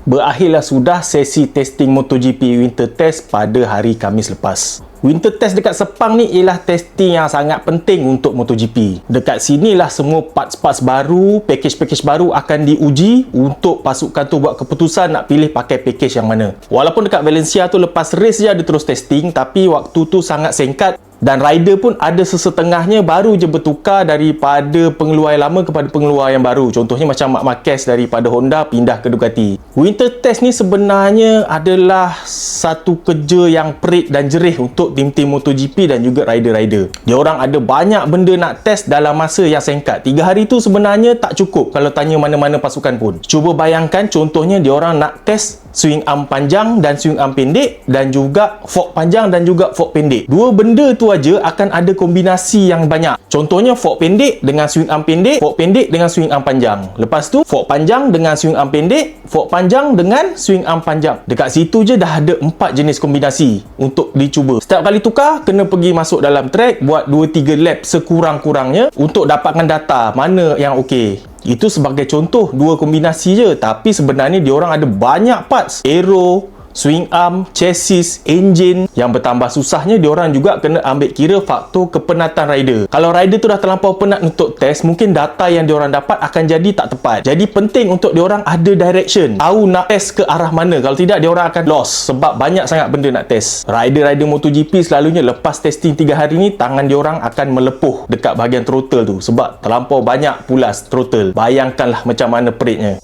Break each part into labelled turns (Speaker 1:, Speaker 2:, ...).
Speaker 1: Berakhirlah sudah sesi testing MotoGP Winter Test pada hari Khamis lepas. Winter Test dekat Sepang ni ialah testing yang sangat penting untuk MotoGP. Dekat sinilah semua parts-parts baru, package-package baru akan diuji untuk pasukan tu buat keputusan nak pilih pakai package yang mana. Walaupun dekat Valencia tu lepas race je ada terus testing, tapi waktu tu sangat singkat dan rider pun ada sesetengahnya baru je bertukar daripada pengeluar yang lama kepada pengeluar yang baru. Contohnya macam Marc Marquez daripada Honda pindah ke Ducati. Winter Test ni sebenarnya adalah satu kerja yang perit dan jerih untuk tim-tim MotoGP dan juga rider-rider. Diorang ada banyak benda nak test dalam masa yang singkat. 3 hari tu sebenarnya tak cukup kalau tanya mana-mana pasukan pun. Cuba bayangkan contohnya diorang nak test swing arm panjang dan swing arm pendek dan juga fork panjang dan juga fork pendek. Dua benda tu aja akan ada kombinasi yang banyak. Contohnya fork pendek dengan swing arm pendek, fork pendek dengan swing arm panjang. Lepas tu fork panjang dengan swing arm pendek, fork panjang dengan swing arm panjang. Dekat situ je dah ada 4 jenis kombinasi untuk dicuba. Setiap kali tukar kena pergi masuk dalam track, buat 2-3 lap sekurang-kurangnya untuk dapatkan data mana yang okey. Itu sebagai contoh 2 kombinasi je, tapi sebenarnya diorang ada banyak parts. Aero, swing arm, chassis, engine. Yang bertambah susahnya diorang juga kena ambil kira faktor kepenatan rider. Kalau rider tu dah terlampau penat untuk test, mungkin data yang diorang dapat akan jadi tak tepat. Jadi penting untuk diorang ada direction, tahu nak test ke arah mana. Kalau tidak diorang akan lost sebab banyak sangat benda nak test. Rider-rider MotoGP selalunya lepas testing 3 hari ni, tangan diorang akan melepuh dekat bahagian throttle tu sebab terlampau banyak pula throttle. Bayangkanlah macam mana peritnya.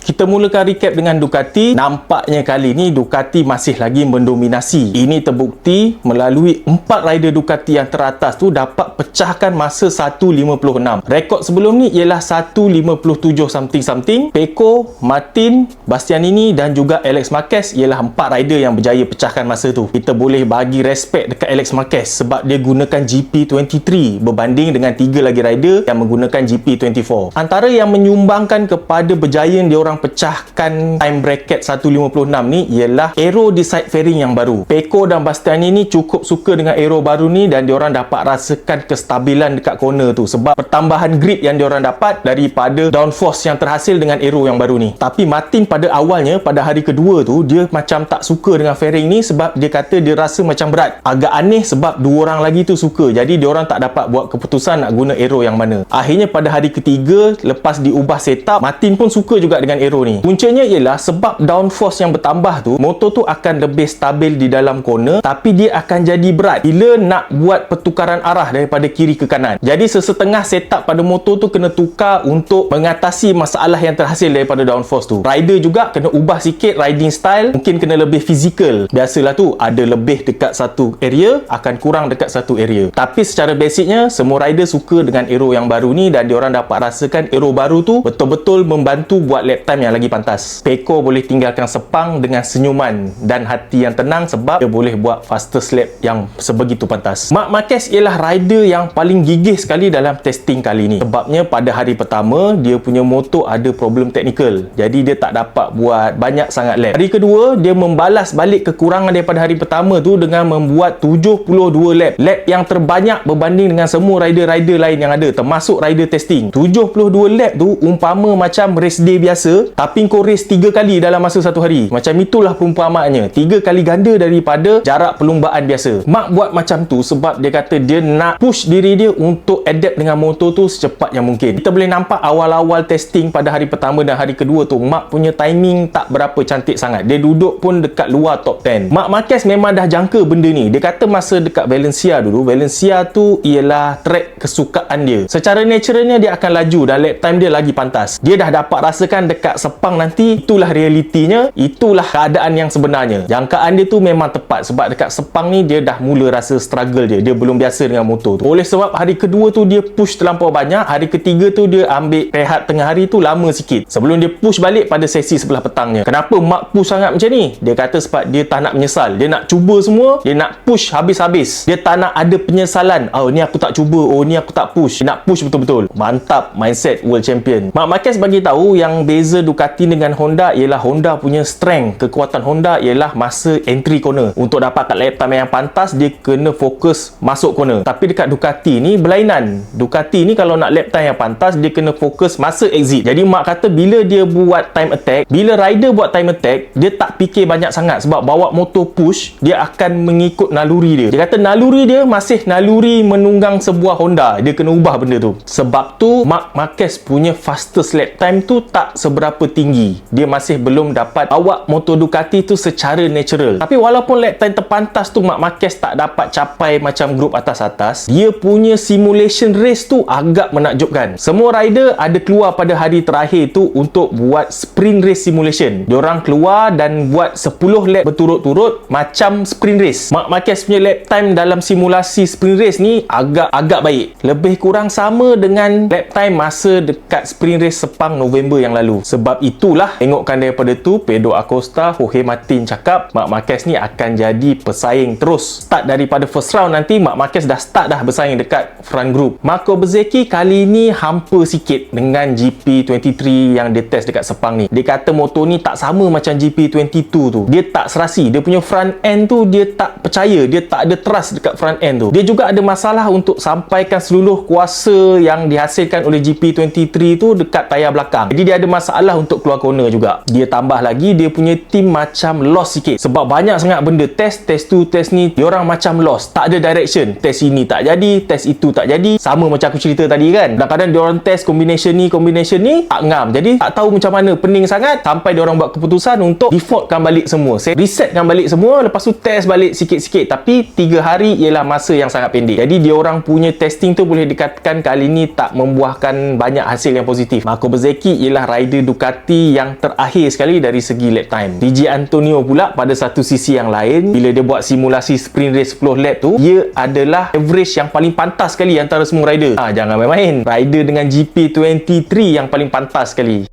Speaker 1: Kita mulakan recap dengan Ducati. Nampaknya kali ni Ducati masih lagi mendominasi. Ini terbukti melalui 4 rider Ducati yang teratas tu dapat pecahkan masa 1.56. Rekod sebelum ni ialah 1.57 something-something. Pecco, Martin, Bastianini dan juga Alex Marquez ialah 4 rider yang berjaya pecahkan masa tu. Kita boleh bagi respect dekat Alex Marquez sebab dia gunakan GP23 berbanding dengan 3 lagi rider yang menggunakan GP24. Antara yang menyumbangkan kepada berjaya diorang pecahkan time bracket 1.56 ni ialah aero di side fairing yang baru. Pecco dan Bastianini cukup suka dengan aero baru ni dan diorang dapat rasakan kestabilan dekat corner tu sebab pertambahan grip yang diorang dapat daripada downforce yang terhasil dengan aero yang baru ni. Tapi Martin pada awalnya, pada hari kedua tu, dia macam tak suka dengan fairing ni sebab dia kata dia rasa macam berat. Agak aneh sebab 2 orang lagi tu suka. Jadi diorang tak dapat buat keputusan nak guna aero yang mana. Akhirnya pada hari ketiga, lepas diubah setup, Martin pun suka juga dengan aero ni. Puncanya ialah sebab downforce yang bertambah tu, motor tu akan lebih stabil di dalam corner, tapi dia akan jadi berat bila nak buat pertukaran arah daripada kiri ke kanan. Jadi sesetengah setup pada motor tu kena tukar untuk mengatasi masalah yang terhasil daripada downforce tu. Rider juga kena ubah sikit riding style, mungkin kena lebih fizikal. Biasalah tu, ada lebih dekat satu area, akan kurang dekat satu area. Tapi secara basicnya, semua rider suka dengan aero yang baru ni dan diorang dapat rasakan aero baru tu betul-betul membantu buat lap time yang lagi pantas. Pecco boleh tinggalkan Sepang dengan senyuman dan hati yang tenang sebab dia boleh buat fastest lap yang sebegitu pantas. Marc Marquez ialah rider yang paling gigih sekali dalam testing kali ni. Sebabnya pada hari pertama dia punya motor ada problem teknikal. Jadi dia tak dapat buat banyak sangat lap. Hari kedua dia membalas balik kekurangan daripada hari pertama tu dengan membuat 72 lap. Lap yang terbanyak berbanding dengan semua rider-rider lain yang ada, termasuk rider testing. 72 lap tu umpama macam race day biasa, tapi kau race 3 kali dalam masa satu hari. Macam itulah perumpamaannya. 3 kali ganda daripada jarak perlumbaan biasa. Marc buat macam tu sebab dia kata dia nak push diri dia untuk adapt dengan motor tu secepat yang mungkin. Kita boleh nampak awal-awal testing pada hari pertama dan hari kedua tu, Marc punya timing tak berapa cantik sangat. Dia duduk pun dekat luar top 10. Marc Marquez memang dah jangka benda ni. Dia kata masa dekat Valencia dulu, Valencia tu ialah track kesukaan dia. Secara naturalnya dia akan laju dan lap time dia lagi pantas. Dia dah dapat rasakan dekat Sepang nanti, itulah realitinya, itulah keadaan yang sebenarnya. Jangkaan dia tu memang tepat sebab dekat Sepang ni dia dah mula rasa struggle dia belum biasa dengan motor tu. Oleh sebab hari kedua tu dia push terlampau banyak, hari ketiga tu dia ambil rehat tengah hari tu lama sikit sebelum dia push balik pada sesi sebelah petangnya. Kenapa Marc push sangat macam ni? Dia kata sebab dia tak nak menyesal. Dia nak cuba semua, dia nak push habis-habis. Dia tak nak ada penyesalan. Oh ni aku tak cuba, oh ni aku tak push. Dia nak push betul-betul. Mantap mindset world champion. Marc Marquez bagi tahu yang beza beza Ducati dengan Honda ialah Honda punya strength, kekuatan Honda ialah masa entry corner. Untuk dapat kat lap time yang pantas, dia kena fokus masuk corner. Tapi dekat Ducati ni berlainan. Ducati ni kalau nak lap time yang pantas, dia kena fokus masa exit. Jadi mak kata bila dia buat time attack, bila rider buat time attack, dia tak fikir banyak sangat sebab bawa motor push, dia akan mengikut naluri dia. Dia kata naluri dia masih naluri menunggang sebuah Honda. Dia kena ubah benda tu. Sebab tu Marc Marquez punya fastest lap time tu tak seberapa tinggi. Dia masih belum dapat bawa motor Ducati tu secara natural. Tapi walaupun lap time terpantas tu Marc Marquez tak dapat capai macam grup atas-atas, dia punya simulation race tu agak menakjubkan. Semua rider ada keluar pada hari terakhir tu untuk buat sprint race simulation. Diorang keluar dan buat 10 lap berturut-turut macam sprint race. Marc Marquez punya lap time dalam simulasi sprint race ni agak baik. Lebih kurang sama dengan lap time masa dekat sprint race Sepang November yang lalu. Sebab itulah tengokkan daripada tu Pedro Acosta, Jorge Martin cakap Marc Marquez ni akan jadi pesaing terus. Start daripada first round nanti Marc Marquez dah start dah bersaing dekat front group. Marco Bezzecchi kali ni hampa sikit dengan GP23 yang dia test dekat Sepang ni. Dia kata motor ni tak sama macam GP22 tu. Dia tak serasi. Dia punya front end tu dia tak percaya. Dia tak ada trust dekat front end tu. Dia juga ada masalah untuk sampaikan seluruh kuasa yang dihasilkan oleh GP23 tu dekat tayar belakang. Jadi dia ada masalah untuk keluar corner juga. Dia tambah lagi dia punya team macam lost sikit. Sebab banyak sangat benda test tu, test ni. Diorang macam lost. Tak ada direction. Test ini tak jadi, test itu tak jadi. Sama macam aku cerita tadi kan. Kadang-kadang diorang test combination ni tak ngam. Jadi tak tahu macam mana, pening sangat sampai diorang buat keputusan untuk defaultkan balik semua. Resetkan balik semua, lepas tu test balik sikit-sikit. Tapi 3 hari ialah masa yang sangat pendek. Jadi diorang punya testing tu boleh dikatakan kali ni tak membuahkan banyak hasil yang positif. Marco Bezzecchi ialah rider Ducati yang terakhir sekali dari segi lap time. DJ Antonio pula pada satu sisi yang lain, bila dia buat simulasi sprint race 10 lap tu, dia adalah average yang paling pantas sekali antara semua rider. Jangan main-main. Rider dengan GP23 yang paling pantas sekali.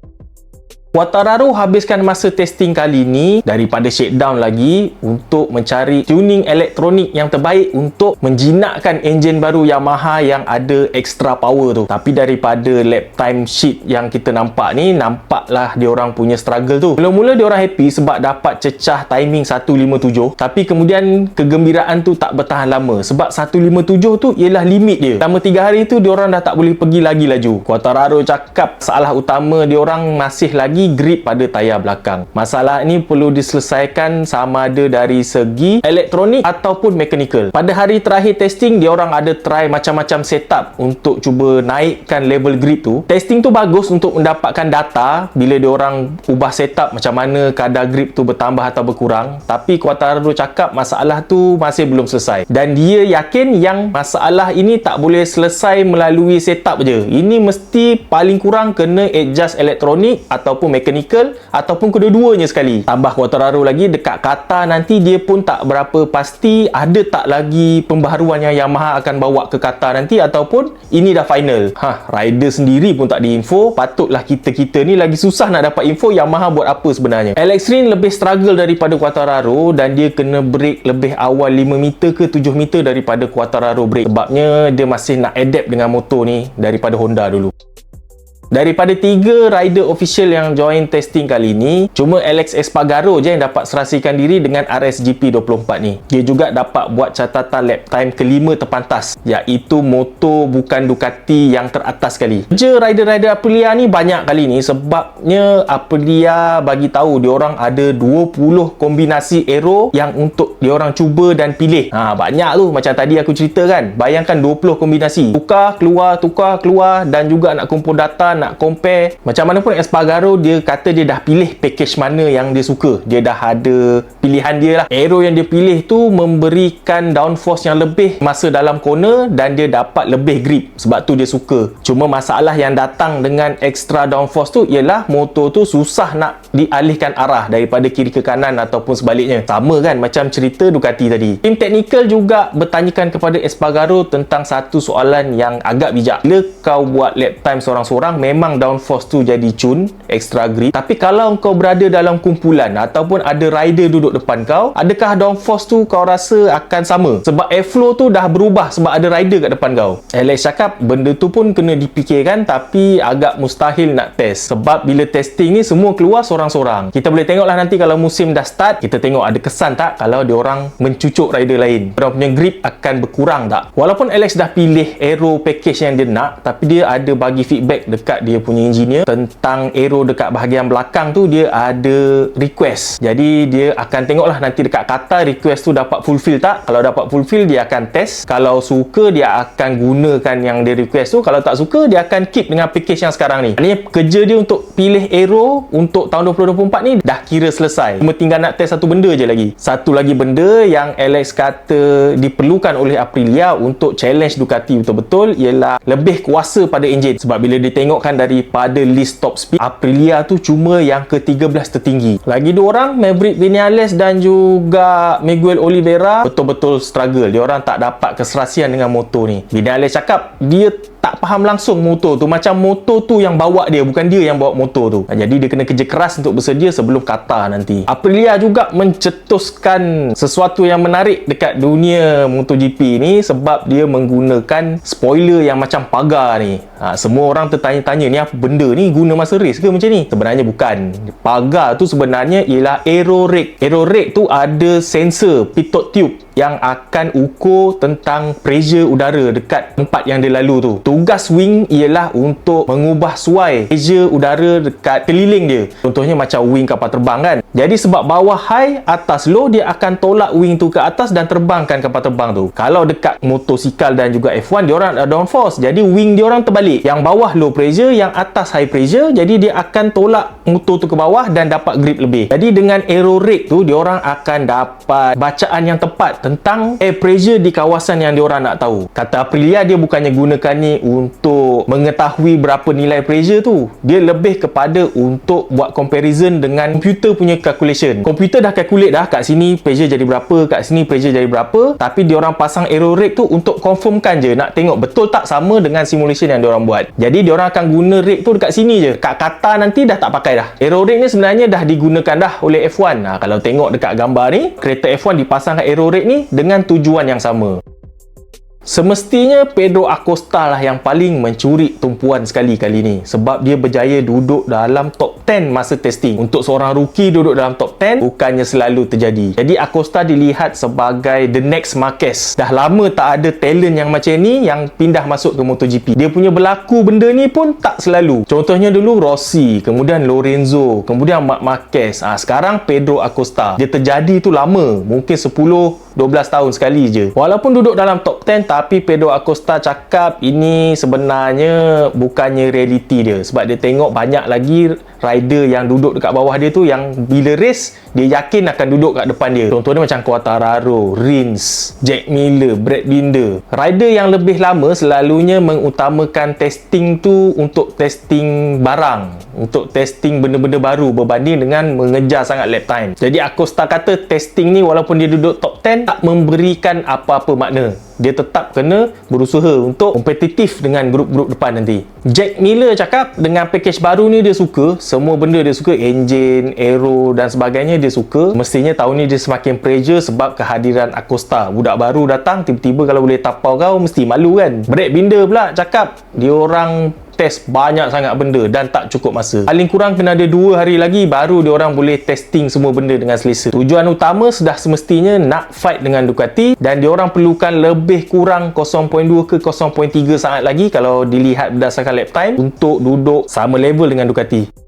Speaker 1: Quartararo habiskan masa testing kali ni daripada shakedown lagi untuk mencari tuning elektronik yang terbaik untuk menjinakkan enjin baru Yamaha yang ada extra power tu. Tapi daripada lap time sheet yang kita nampak ni, nampaklah diorang punya struggle tu. Mula-mula diorang happy sebab dapat cecah timing 157, tapi kemudian kegembiraan tu tak bertahan lama sebab 157 tu ialah limit dia. Selama 3 hari tu diorang dah tak boleh pergi lagi laju. Quartararo cakap salah utama diorang masih lagi grip pada tayar belakang. Masalah ni perlu diselesaikan sama ada dari segi elektronik ataupun mechanical. Pada hari terakhir testing, diorang ada try macam-macam setup untuk cuba naikkan level grip tu. Testing tu bagus untuk mendapatkan data bila diorang ubah setup macam mana kadar grip tu bertambah atau berkurang. Tapi Quartararo cakap masalah tu masih belum selesai. Dan dia yakin yang masalah ini tak boleh selesai melalui setup je. Ini mesti paling kurang kena adjust elektronik ataupun mechanical ataupun kedua-duanya sekali. Tambah Quartararo lagi, dekat Qatar nanti dia pun tak berapa pasti ada tak lagi pembaharuan yang Yamaha akan bawa ke Qatar nanti ataupun ini dah final. Rider sendiri pun tak diinfo. Patutlah kita ni lagi susah nak dapat info Yamaha buat apa sebenarnya. Alex Rins lebih struggle daripada Quartararo dan dia kena break lebih awal 5 meter ke 7 meter daripada Quartararo break. Sebabnya dia masih nak adapt dengan motor ni daripada Honda dulu. Daripada 3 rider official yang join testing kali ni, cuma Alex Espargaro je yang dapat serasikan diri dengan RSGP 24 ni. Dia juga dapat buat catatan lap time kelima terpantas, iaitu motor bukan Ducati yang teratas sekali. Kerja rider-rider Aprilia ni banyak kali ni sebabnya Aprilia bagi tahu diorang ada 20 kombinasi aero yang untuk diorang cuba dan pilih. Banyak tu, macam tadi aku cerita kan. Bayangkan 20 kombinasi. Tukar, keluar dan juga nak kumpul data, nak compare. Macam mana pun Espargaro dia kata dia dah pilih package mana yang dia suka. Dia dah ada pilihan dia lah. Aero yang dia pilih tu memberikan downforce yang lebih masa dalam corner dan dia dapat lebih grip. Sebab tu dia suka. Cuma masalah yang datang dengan extra downforce tu ialah motor tu susah nak dialihkan arah daripada kiri ke kanan ataupun sebaliknya. Sama kan macam cerita Ducati tadi. Tim technical juga bertanyakan kepada Espargaro tentang satu soalan yang agak bijak. Bila kau buat lap time seorang-seorang, memang downforce tu jadi cun, extra grip. Tapi kalau kau berada dalam kumpulan ataupun ada rider duduk depan kau, adakah downforce tu kau rasa akan sama? Sebab airflow tu dah berubah sebab ada rider kat depan kau. Alex cakap benda tu pun kena dipikirkan, tapi agak mustahil nak test. Sebab bila testing ni semua keluar sorang-sorang. Kita boleh tengoklah nanti kalau musim dah start, kita tengok ada kesan tak kalau diorang mencucuk rider lain. Diorang punya grip akan berkurang tak? Walaupun Alex dah pilih aero package yang dia nak, tapi dia ada bagi feedback dekat dia punya engineer tentang aero dekat bahagian belakang tu, dia ada request. Jadi dia akan tengoklah nanti dekat kata request tu dapat fulfill tak. Kalau dapat fulfill, dia akan test. Kalau suka, dia akan gunakan yang dia request tu. Kalau tak suka, dia akan keep dengan package yang sekarang ni. Maknanya kerja dia untuk pilih aero untuk tahun 2024 ni dah kira selesai. Cuma tinggal nak test satu benda je lagi. Satu lagi benda yang Alex kata diperlukan oleh Aprilia untuk challenge Ducati betul-betul ialah lebih kuasa pada enjin. Sebab bila ditengokkan daripada list top speed, Aprilia tu cuma yang ke-13 tertinggi. Lagi dua orang, Maverick Vinales dan juga Miguel Oliveira, betul-betul struggle. Dia orang tak dapat keserasian dengan motor ni. Vinales cakap dia tak faham langsung motor tu, macam motor tu yang bawa dia, bukan dia yang bawa motor tu. Jadi dia kena kerja keras untuk bersedia sebelum kata nanti. Aprilia juga mencetuskan sesuatu yang menarik dekat dunia MotoGP ni sebab dia menggunakan spoiler yang macam pagar ni. Semua orang tertanya-tanya, ni apa benda ni, guna masa race ke macam ni? Sebenarnya bukan. Pagar tu sebenarnya ialah aero rake. Aero rake tu ada sensor pitot tube yang akan ukur tentang pressure udara dekat tempat yang dia lalu tu. Tugas wing ialah untuk mengubah suai pressure udara dekat keliling dia. Contohnya macam wing kapal terbang kan. Jadi sebab bawah high, atas low, dia akan tolak wing tu ke atas dan terbangkan kapal terbang tu. Kalau dekat motosikal dan juga F1, diorang ada downforce. Jadi wing diorang terbalik. Yang bawah low pressure, yang atas high pressure. Jadi dia akan tolak motor tu ke bawah dan dapat grip lebih. Jadi dengan aero rake tu, diorang akan dapat bacaan yang tepat tentang air pressure di kawasan yang diorang nak tahu. Kata Aprilia, dia bukannya gunakan ni untuk mengetahui berapa nilai pressure tu. Dia lebih kepada untuk buat comparison dengan komputer punya calculation. Komputer dah calculate dah, kat sini pressure jadi berapa, kat sini pressure jadi berapa, tapi diorang pasang aero rake tu untuk confirmkan je, nak tengok betul tak sama dengan simulation yang diorang buat. Jadi diorang akan guna rake tu dekat sini je. Kat kata nanti dah tak pakai dah. Aero rake ni sebenarnya dah digunakan dah oleh F1. Kalau tengok dekat gambar ni, kereta F1 dipasangkan aero rake ni dengan tujuan yang sama. Semestinya Pedro Acosta lah yang paling mencuri tumpuan sekali kali ni, sebab dia berjaya duduk dalam top 10 masa testing. Untuk seorang rookie duduk dalam top 10 bukannya selalu terjadi. Jadi Acosta dilihat sebagai the next Marquez. Dah lama tak ada talent yang macam ni yang pindah masuk ke MotoGP. Dia punya berlaku benda ni pun tak selalu. Contohnya dulu Rossi, kemudian Lorenzo, kemudian Marc Marquez. Sekarang Pedro Acosta. Dia terjadi tu lama, mungkin 10-12 tahun sekali je. Walaupun duduk dalam top 10, tapi Pedro Acosta cakap ini sebenarnya bukannya realiti dia. Sebab dia tengok banyak lagi rider yang duduk dekat bawah dia tu yang bila race, dia yakin akan duduk kat depan dia. Contohnya macam Quartararo, Rins, Jack Miller, Brad Binder. Rider yang lebih lama selalunya mengutamakan testing tu untuk testing barang, untuk testing benda-benda baru berbanding dengan mengejar sangat lap time. Jadi Acosta kata testing ni walaupun dia duduk top 10 tak memberikan apa-apa makna. Dia tetap kena berusaha untuk kompetitif dengan grup-grup depan nanti. Jack Miller cakap dengan package baru ni dia suka. Semua benda dia suka. Engine, aero dan sebagainya dia suka. Mestinya tahun ni dia semakin pressure sebab kehadiran Acosta. Budak baru datang, tiba-tiba kalau boleh tapau kau, mesti malu kan. Brad Binder pula cakap dia orang test banyak sangat benda dan tak cukup masa. Paling kurang kena ada 2 hari lagi baru diorang boleh testing semua benda dengan selesa. Tujuan utama sudah semestinya nak fight dengan Ducati dan diorang perlukan lebih kurang 0.2 ke 0.3 saat lagi kalau dilihat berdasarkan lap time untuk duduk sama level dengan Ducati.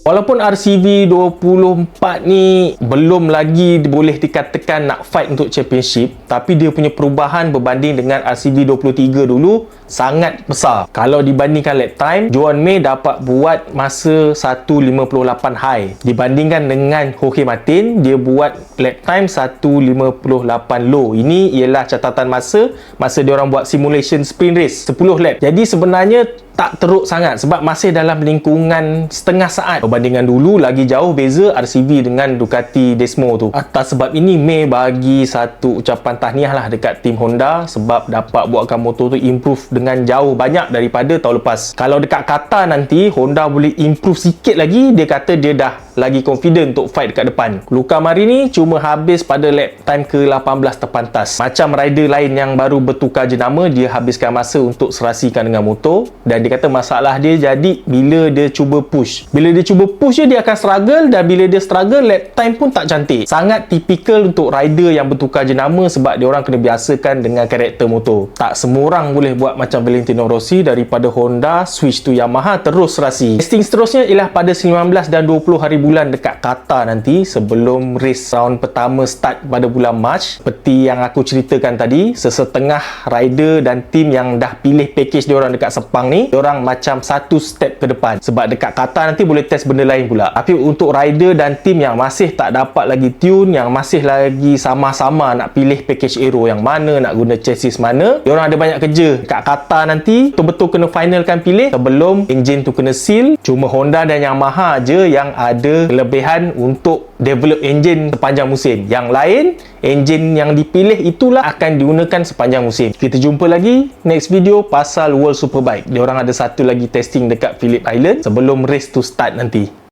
Speaker 1: Walaupun RCV 24 ni belum lagi boleh dikatakan nak fight untuk championship, tapi dia punya perubahan berbanding dengan RCV 23 dulu sangat besar. Kalau dibandingkan lap time, Joan Mir dapat buat masa 1.58 high. Dibandingkan dengan Jorge Martin, dia buat lap time 1.58 low. Ini ialah catatan masa dia orang buat simulation sprint race 10 lap. Jadi sebenarnya tak teruk sangat sebab masih dalam lingkungan setengah saat Berbandingan dulu lagi jauh beza RCV dengan Ducati Desmo tu. Atas sebab ini May bagi satu ucapan tahniah lah dekat tim Honda sebab dapat buatkan motor tu improve dengan jauh banyak daripada tahun lepas. Kalau dekat Qatar nanti Honda boleh improve sikit lagi, dia kata dia dah lagi confident untuk fight dekat depan. Luca Marini cuma habis pada lap time ke-18 terpantas. Macam rider lain yang baru bertukar jenama, dia habiskan masa untuk serasikan dengan motor dan dia kata masalah dia jadi bila dia cuba push. Bila dia cuba push dia akan struggle dan bila dia struggle lap time pun tak cantik. Sangat tipikal untuk rider yang bertukar jenama sebab dia orang kena biasakan dengan karakter motor. Tak semua orang boleh buat macam Valentino Rossi daripada Honda switch to Yamaha terus serasi. Testing seterusnya ialah pada 19 dan 20 hari bulan dekat Qatar nanti sebelum race round pertama start pada bulan Mac. Seperti yang aku ceritakan tadi, sesetengah rider dan tim yang dah pilih package diorang dekat Sepang ni, diorang macam satu step ke depan sebab dekat Qatar nanti boleh test benda lain pula. Tapi untuk rider dan tim yang masih tak dapat lagi tune, yang masih lagi sama-sama nak pilih package aero yang mana, nak guna chassis mana, diorang ada banyak kerja dekat Qatar nanti. Betul-betul kena finalkan pilih sebelum engine tu kena seal. Cuma Honda dan Yamaha je yang ada kelebihan untuk develop engine sepanjang musim. Yang lain, engine yang dipilih itulah akan digunakan sepanjang musim. Kita jumpa lagi next video pasal World Superbike. Diorang ada satu lagi testing dekat Phillip Island sebelum race to start nanti.